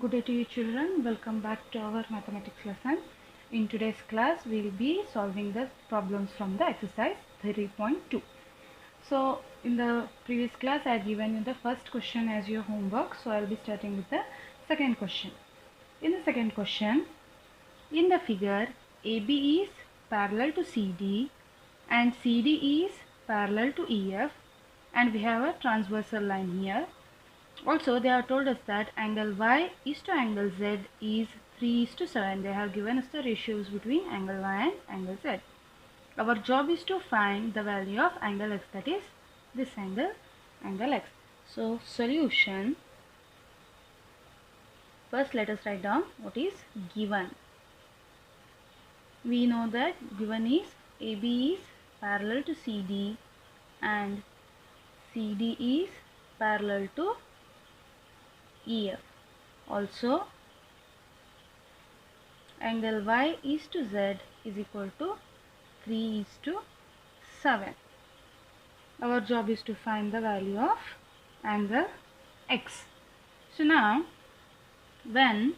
Good day to you children. Welcome back to our mathematics lesson. In today's class we will be solving the problems from the exercise 3.2. So in the previous class I had given you the first question as your homework. So I will be starting with the second question. In the second question, in the figure AB is parallel to CD and CD is parallel to EF, and we have a transversal line here. Also, they have told us that angle Y is to angle Z is 3:7. They have given us the ratios between angle Y and angle Z. Our job is to find the value of angle X, that is this angle, angle X. So, solution. First, let us write down what is given. We know that given is AB is parallel to CD and CD is parallel to EF. Also, angle Y is to Z is equal to 3:7. Our job is to find the value of angle X. So now, when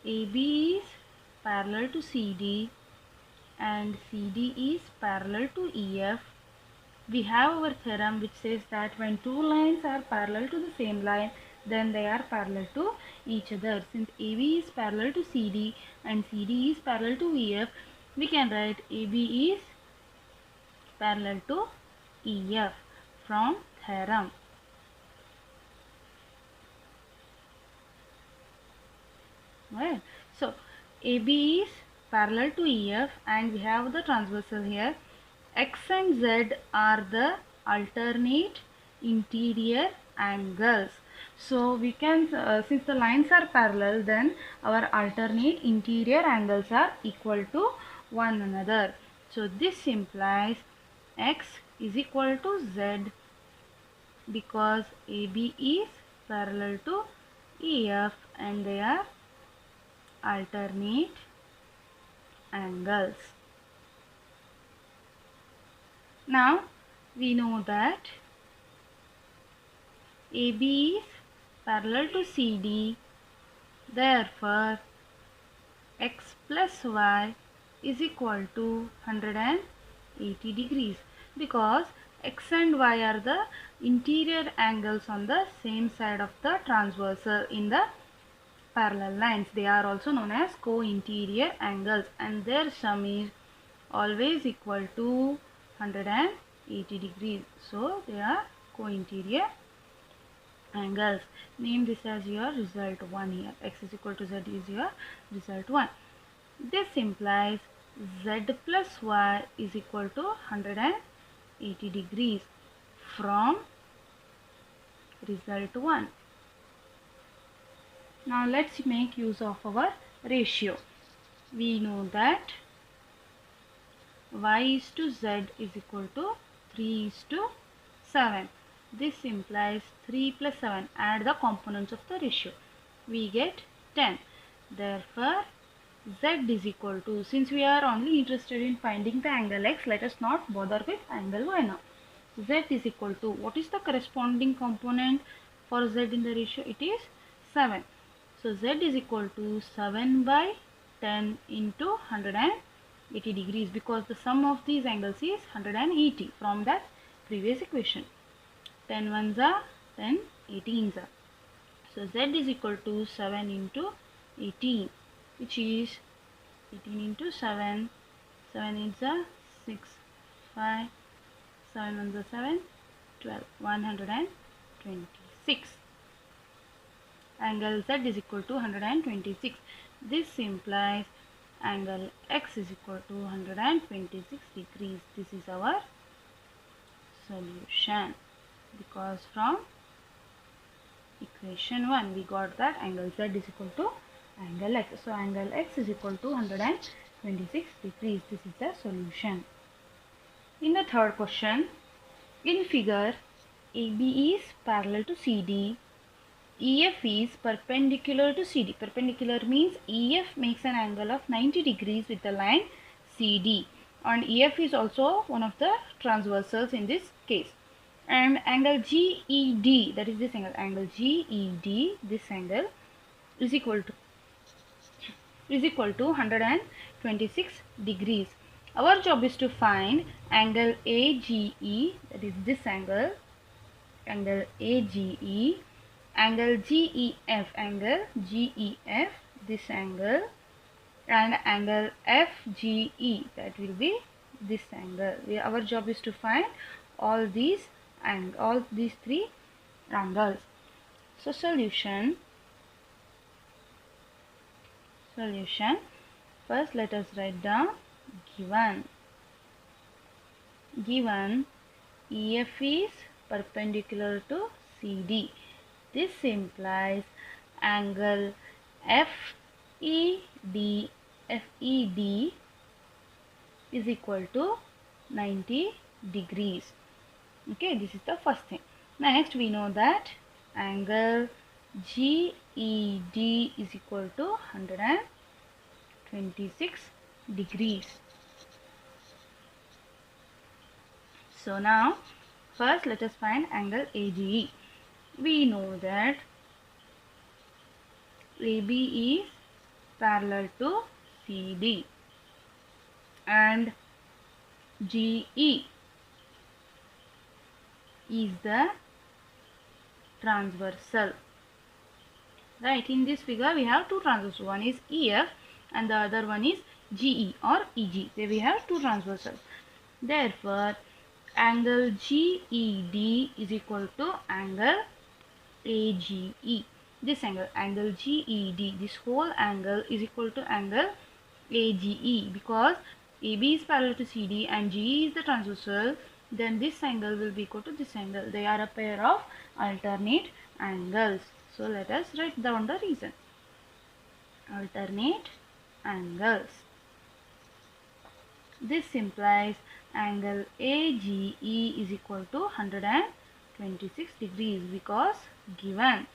AB is parallel to CD and CD is parallel to EF, we have our theorem which says that when two lines are parallel to the same line, then they are parallel to each other. Since AB is parallel to CD and CD is parallel to EF, we can write AB is parallel to EF from theorem. Right. So AB is parallel to EF and we have the transversal here. X and Z are the alternate interior angles. So we can, since the lines are parallel, then our alternate interior angles are equal to one another. So this implies X is equal to Z because AB is parallel to EF and they are alternate angles. Now we know that AB is parallel to CD, therefore X plus Y is equal to 180 degrees because X and Y are the interior angles on the same side of the transversal in the parallel lines. They are also known as co-interior angles and their sum is always equal to 180 degrees. So they are co-interior angles. Name this as your result 1 here. X is equal to Z is your result 1. This implies Z plus Y is equal to 180 degrees from result 1. Now let's make use of our ratio. We know that Y is to Z is equal to 3:7. This implies 3 plus 7. Add the components of the ratio. We get 10. Therefore, Z is equal to, since we are only interested in finding the angle X, let us not bother with angle Y now. Z is equal to, what is the corresponding component for Z in the ratio? It is 7. So Z is equal to 7 by 10 into 180 degrees because the sum of these angles is 180 from that previous equation. 10 ones are 10 18s are. So Z is equal to 7 into 18, which is 18 into 7, 7 is a 6, 5, 7 ones are 7, 12, 126. Angle Z is equal to 126. This implies angle X is equal to 126 degrees. This is our solution because from equation 1 we got that angle Z is equal to angle X. So angle X is equal to 126 degrees. This is the solution. In the third question, in figure AB is parallel to CD, EF is perpendicular to CD. Perpendicular means EF makes an angle of 90 degrees with the line CD and EF is also one of the transversals in this case. and angle GED, that is this angle GED, this angle is equal to 126 degrees. Our job is to find angle AGE, that is this angle AGE, angle GEF, this angle, and angle FGE, that will be this angle. Our job is to find all these three angles. So solution. First let us write down given EF is perpendicular to CD. This implies angle FED is equal to 90 degrees. Okay, this is the first thing. Next, we know that angle GED is equal to 126 degrees. So now, first let us find angle AGE. We know that AB is parallel to CD and GE is the transversal. Right, in this figure we have two transversals. One is EF and the other one is GE or EG. There we have two transversals. Therefore, angle GED is equal to angle AGE. This angle GED, this whole angle is equal to angle AGE, because AB is parallel to CD and GE is the transversal. Then this angle will be equal to this angle. They are a pair of alternate angles. So let us write down the reason. Alternate angles. This implies angle AGE is equal to 126 degrees, because given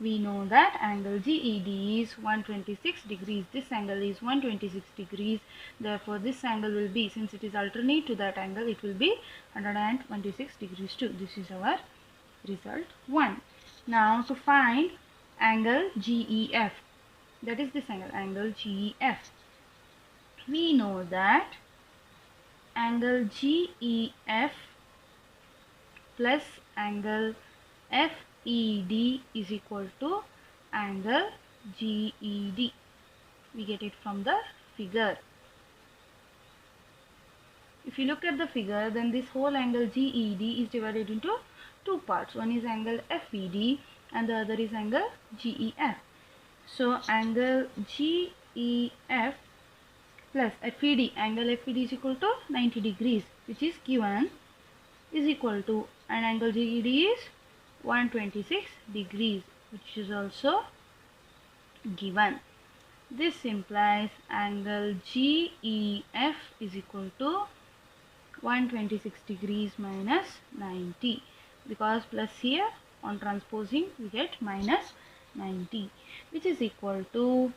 we know that angle GED is 126 degrees. This angle is 126 degrees. Therefore, this angle will be, since it is alternate to that angle, it will be 126 degrees too. This is our result 1. Now, to find angle GEF, that is this angle GEF. We know that angle GEF plus angle FED is equal to angle GED. We get it from the figure. If you look at the figure, then this whole angle GED is divided into two parts. One is angle FED and the other is angle GEF. So angle GEF plus FED, angle FED is equal to 90 degrees, which is given, is equal to, and angle GED is 126 degrees, which is also given. This implies angle GEF is equal to 126 degrees minus 90, because plus here on transposing we get minus 90, which is equal to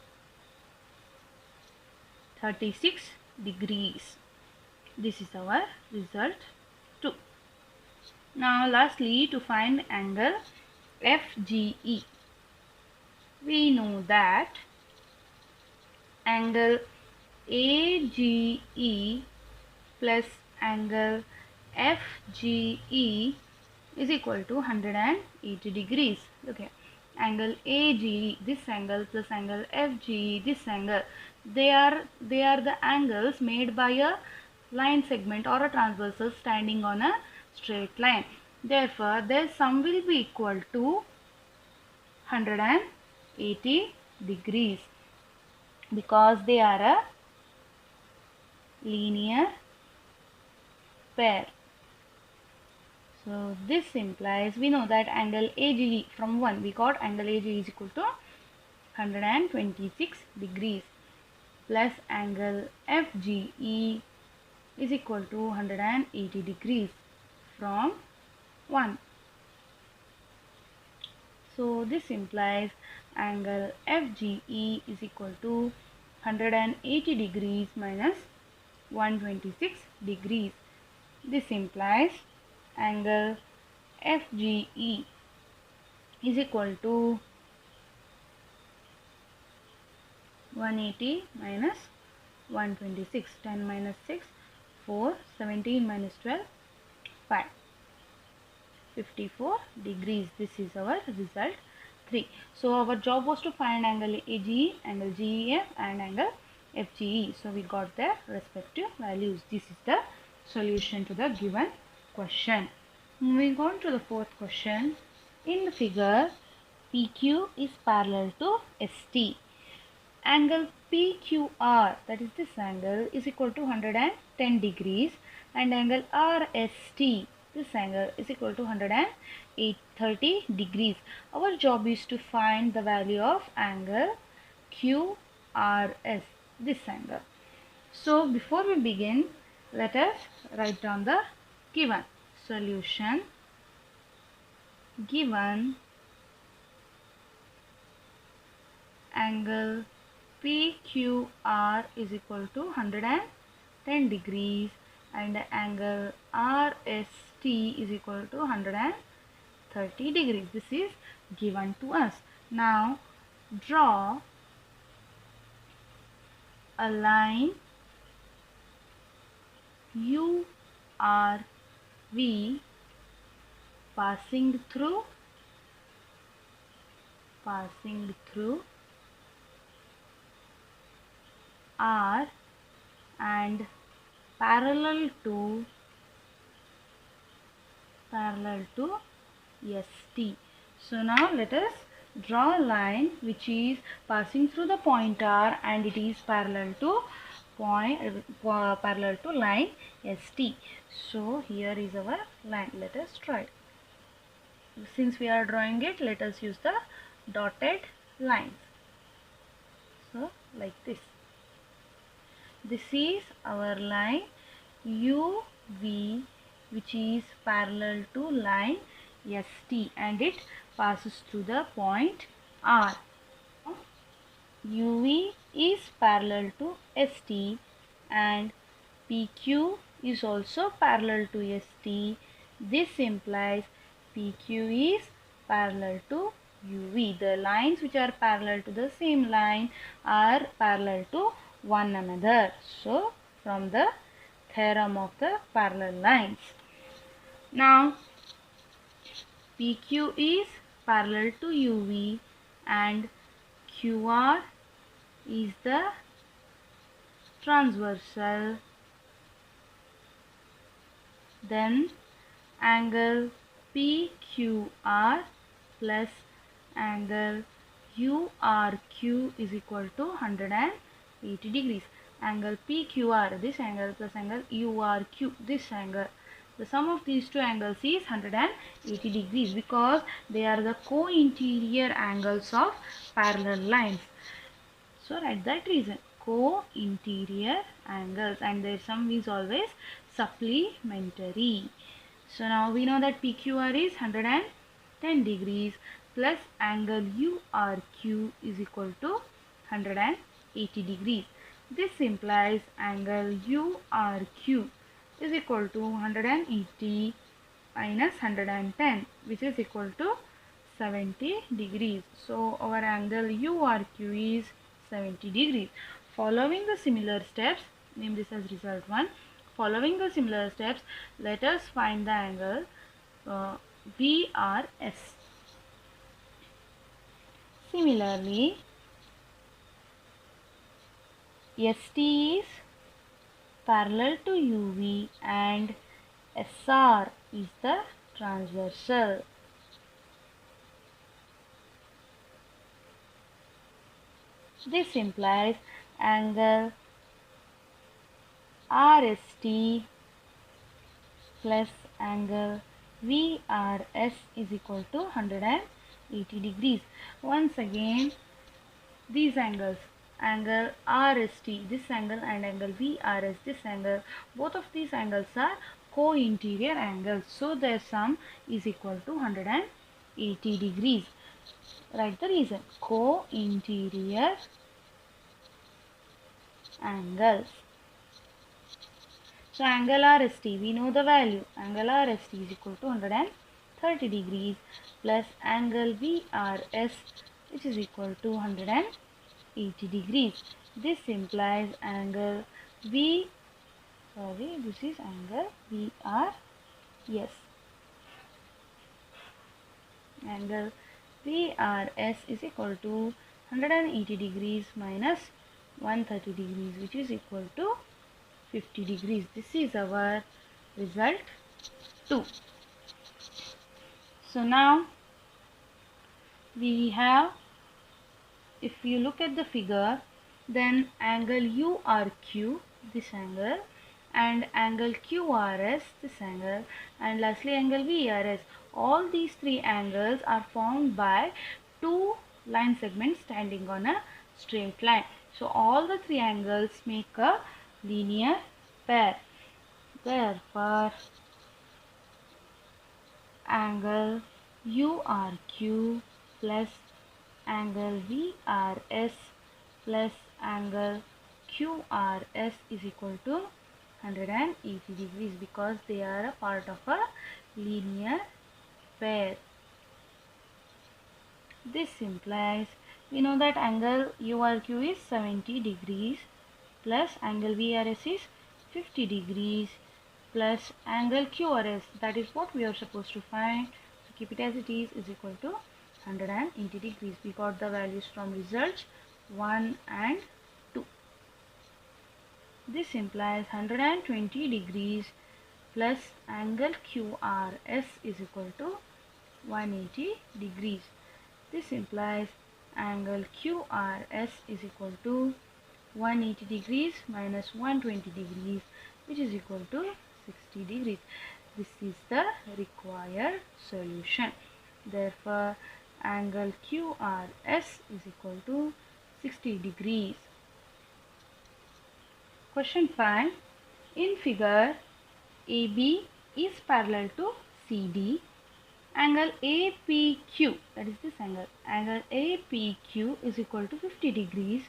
36 degrees. This is our result 2. Now lastly, to find angle FGE, we know that angle AGE plus angle FGE is equal to 180 degrees. Okay, angle AGE, this angle, plus angle FGE, this angle, they are the angles made by a line segment or a transversal standing on a straight line. Therefore, their sum will be equal to 180 degrees, because they are a linear pair. So this implies, we know that angle AGE, from 1 we got angle AGE is equal to 126 degrees plus angle FGE is equal to 180 degrees from 1. So this implies angle FGE is equal to 180 degrees minus 126 degrees. This implies angle FGE is equal to 180 minus 126. 10 minus 6, 4. 17 minus 12, 5. 54 degrees. This is our result 3. So our job was to find angle AGE, angle GEF and angle FGE. So we got their respective values. This is the solution to the given question. Moving on to the fourth question. In the figure, PQ is parallel to ST. Angle PQR, that is this angle, is equal to 110 degrees and angle RST, this angle, is equal to 130 degrees. Our job is to find the value of angle QRS, this angle. So before we begin, let us write down the given solution. Given angle PQR is equal to 110 degrees and angle RST is equal to 130 degrees. This is given to us. Now draw a line URV passing through R and parallel to ST. So now let us draw a line which is passing through the point R and it is parallel to line ST. So here is our line. Let us try. Since we are drawing it, let us use the dotted lines. So like this. This is our line UV which is parallel to line ST and it passes through the point R. UV is parallel to ST and PQ is also parallel to ST. This implies PQ is parallel to UV. The lines which are parallel to the same line are parallel to one another. So from the theorem of the parallel lines. Now PQ is parallel to UV and QR is the transversal. Then angle PQR plus angle URQ is equal to 180 degrees. Angle PQR, this angle, plus angle URQ, this angle. The sum of these two angles is 180 degrees because they are the co-interior angles of parallel lines. So write that reason, co-interior angles, and their sum is always supplementary. So now we know that PQR is 110 degrees plus angle URQ is equal to 180 degrees. This implies angle URQ is equal to 180 minus 110 which is equal to 70 degrees. So our angle URQ is 70 degrees. Following the similar steps, name this as result 1. Following the similar steps, let us find the angle VRS. Similarly, ST is parallel to UV and SR is the transversal. This implies angle RST plus angle VRS is equal to 180 degrees. Once again, these angles, angle RST, this angle, and angle VRS, this angle, both of these angles are co-interior angles. So their sum is equal to 180 degrees. Write the reason, co-interior angles. So angle RST, we know the value. Angle RST is equal to 130 30 degrees plus angle VRS, which is equal to 180 degrees. This implies angle this is angle VRS. Angle VRS is equal to 180 degrees minus 130 degrees, which is equal to 50 degrees. This is our result 2. So now we have, if you look at the figure, then angle URQ, this angle, and angle QRS, this angle, and lastly angle VRS. All these three angles are formed by two line segments standing on a straight line. So all the three angles make a linear pair. Therefore, angle URQ plus angle VRS plus angle QRS is equal to 180 degrees because they are a part of a linear pair. This implies, we know that angle URQ is 70 degrees plus angle VRS is 50 degrees plus angle QRS, that is what we are supposed to find. So keep it as it is equal to 180 degrees. We got the values from results 1 and 2. This implies 120 degrees plus angle QRS is equal to 180 degrees. This implies angle QRS is equal to 180 degrees minus 120 degrees, which is equal to 60 degrees. This is the required solution. Therefore, angle QRS is equal to 60 degrees. Question 5. In figure, AB is parallel to CD. Angle APQ, that is this angle, angle APQ is equal to 50 degrees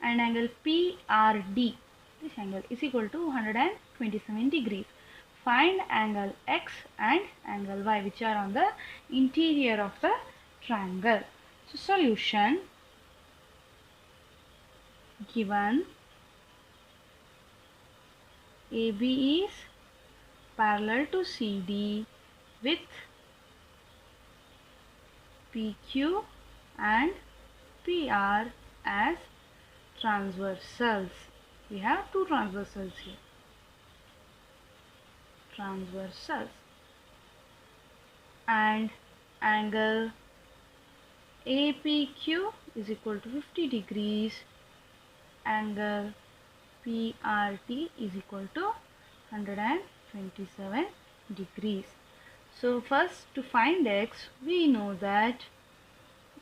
and angle PRD, this angle, is equal to 127 degrees. Find angle X and angle Y, which are on the interior of the triangle. So solution, given AB is parallel to CD with PQ and PR as transversals. We have two transversals here. Transversals. And angle APQ is equal to 50 degrees. Angle PRT is equal to 127 degrees. So first, to find X, we know that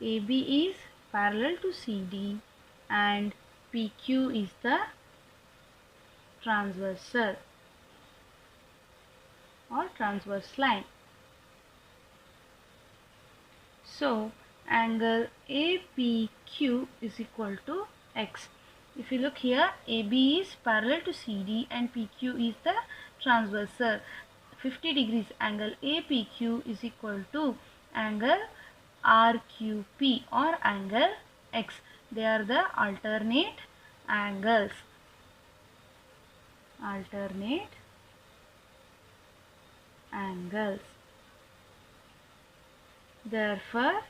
AB is parallel to CD and PQ is the transversal or transverse line. So angle APQ is equal to X. If you look here, AB is parallel to CD and PQ is the transversal. 50 degrees angle APQ is equal to angle RQP or angle X. They are the alternate angles. Alternate angles. Therefore,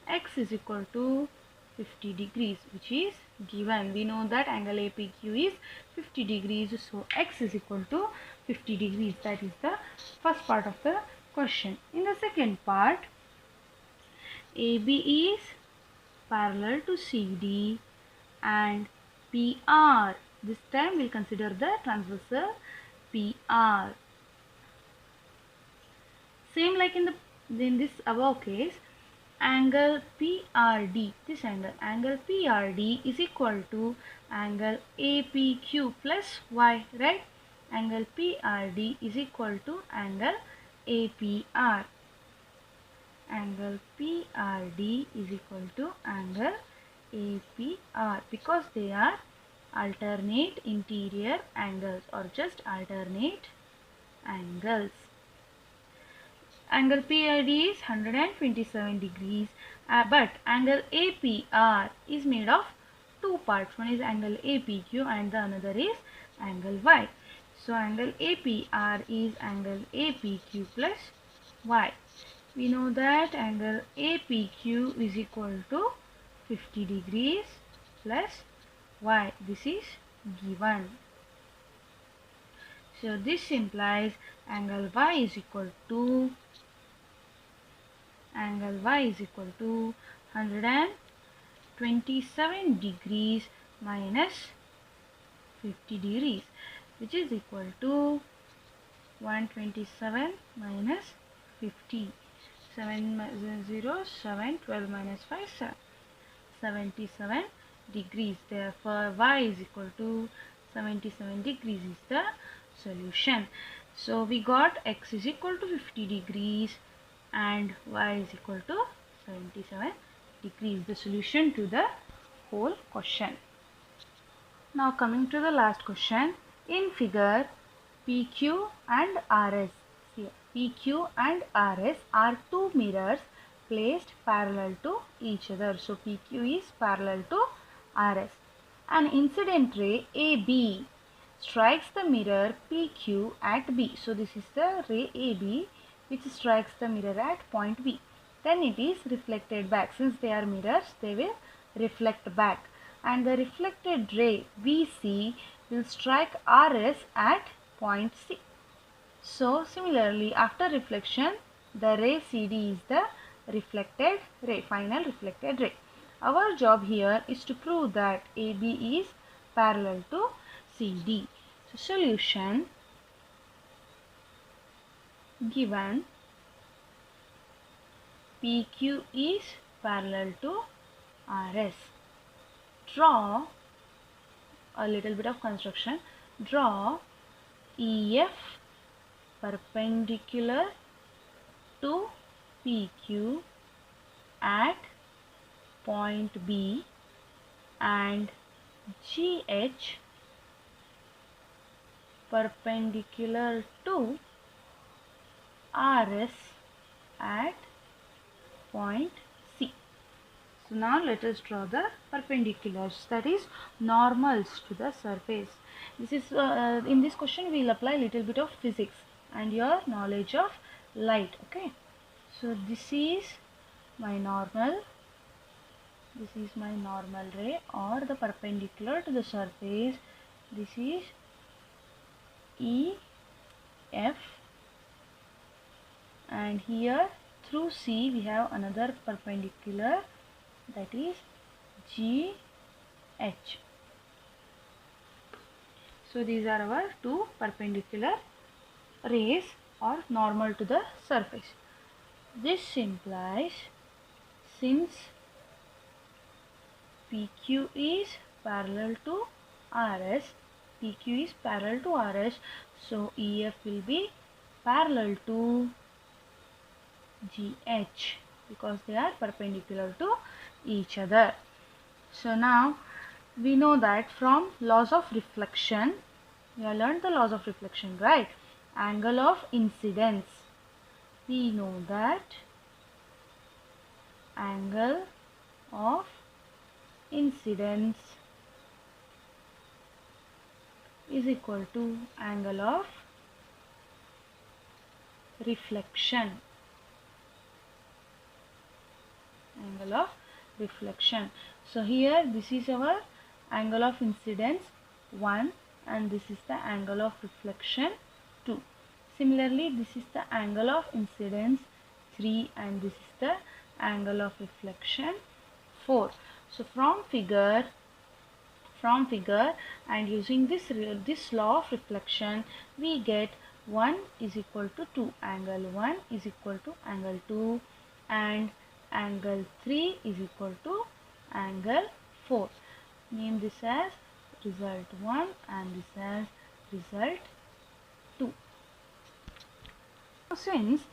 X is equal to 50 degrees, which is given. We know that angle APQ is 50 degrees, so X is equal to 50 degrees. That is the first part of the question. In the second part, AB is parallel to CD and PR. This time we will consider the transversal PR. Same like in this above case, angle PRD, this angle PRD is equal to angle APQ plus Y, right? Angle PRD is equal to angle APR. Angle PRD is equal to angle APR because they are alternate interior angles or just alternate angles. Angle PID is 127 degrees, but angle APR is made of two parts. One is angle APQ and the another is angle Y. So angle APR is angle APQ plus Y. We know that angle APQ is equal to 50 degrees plus Y. This is given. So this implies angle Y is equal to 127 degrees minus 50 degrees, which is equal to 127 minus 50. 7 0 7 12 minus 5 7 77 degrees. Therefore Y is equal to 77 degrees is the solution. So we got X is equal to 50 degrees and Y is equal to 77 degrees, the solution to the whole question. Now coming to the last question. In figure, PQ and RS. Here, PQ and RS are two mirrors placed parallel to each other. So PQ is parallel to RS. An incident ray AB strikes the mirror PQ at B. So this is the ray AB which strikes the mirror at point B. Then it is reflected back. Since they are mirrors, they will reflect back. And the reflected ray VC will strike RS at point C. So similarly, after reflection, the ray CD is the reflected ray, final reflected ray. Our job here is to prove that AB is parallel to CD. So solution: given PQ is parallel to RS, draw a little bit of construction. Draw EF perpendicular to PQ at point B and GH perpendicular to RS at point C. So now let us draw the perpendiculars, that is normals to the surface. This is in this question we will apply little bit of physics and your knowledge of light. Okay, so this is my normal, this is my normal ray or the perpendicular to the surface. This is EF, and here through C we have another perpendicular, that is GH. So these are our two perpendicular rays or normal to the surface. This implies, since PQ is parallel to RS, PQ is parallel to RS, so EF will be parallel to GH because they are perpendicular to each other. So now we know that from laws of reflection, we have learned the laws of reflection, right? Angle of incidence. We know that angle of incidence is equal to angle of reflection. Angle of reflection. So here this is our angle of incidence 1 and this is the angle of reflection 2. Similarly, this is the angle of incidence 3 and this is the angle of reflection 4. So from figure and using this law of reflection, we get 1 is equal to 2, angle 1 is equal to angle 2 and angle 3 is equal to angle 4. Name this as result 1 and this as result 2. Since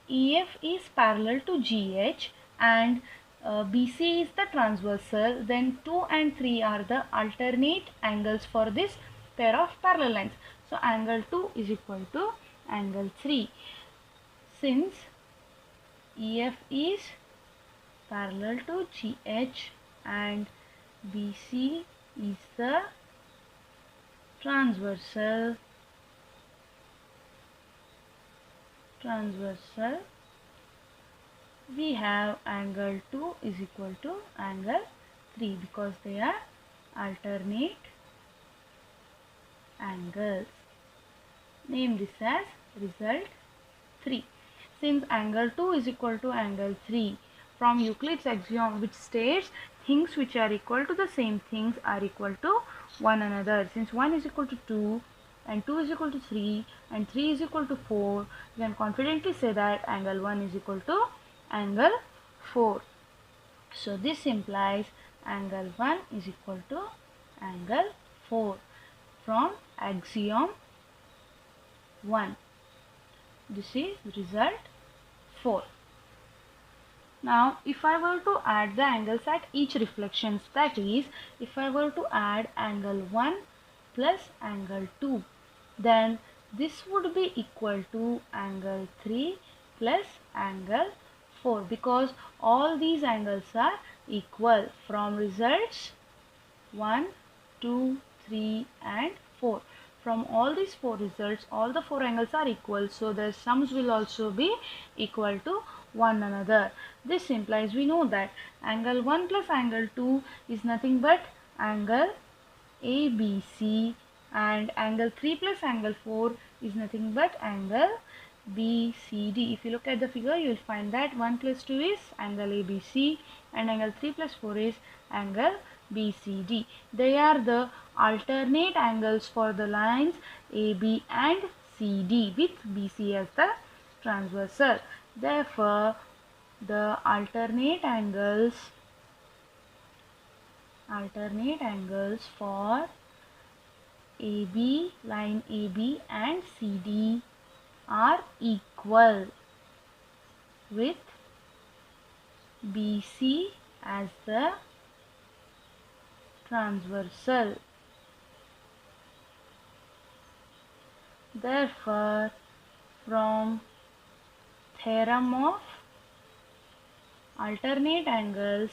EF is parallel to GH and BC is the transversal, then 2 and 3 are the alternate angles for this pair of parallel lines. So angle 2 is equal to angle 3. Since EF is parallel to GH and BC is the transversal. We have angle 2 is equal to angle 3 because they are alternate angles. Name this as result 3. Since angle 2 is equal to angle 3 from Euclid's axiom, which states things which are equal to the same things are equal to one another. Since 1 is equal to 2 and 2 is equal to 3 and 3 is equal to 4, we can confidently say that angle 1 is equal to angle 4. So this implies angle 1 is equal to angle 4 from axiom 1. This is result 4. Now if I were to add the angles at each reflections, that is if I were to add angle 1 plus angle 2, then this would be equal to angle 3 plus angle 4 because all these angles are equal from results 1, 2, 3 and 4. From all these 4 results, all the 4 angles are equal, so their sums will also be equal to one another. This implies we know that angle 1 plus angle 2 is nothing but angle ABC and angle 3 plus angle 4 is nothing but angle BCD. If you look at the figure, you will find that 1 plus 2 is angle ABC and angle 3 plus 4 is angle BCD. They are the alternate angles for the lines AB and CD with BC as the transversal. Therefore, the alternate angles for AB, line AB and CD are equal with BC as the transversal. Therefore, from theorem of alternate angles,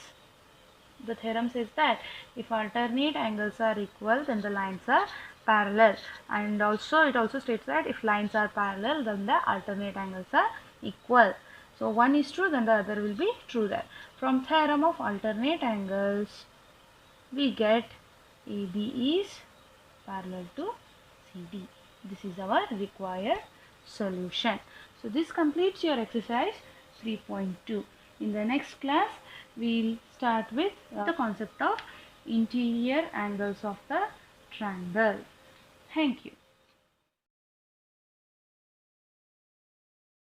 the theorem says that if alternate angles are equal, then the lines are parallel, and also it also states that if lines are parallel, then the alternate angles are equal. So one is true, then the other will be true there. From theorem of alternate angles, we get AB is parallel to CD. This is our required solution. So this completes your exercise 3.2. In the next class, we'll start with the concept of interior angles of the triangle. Thank you.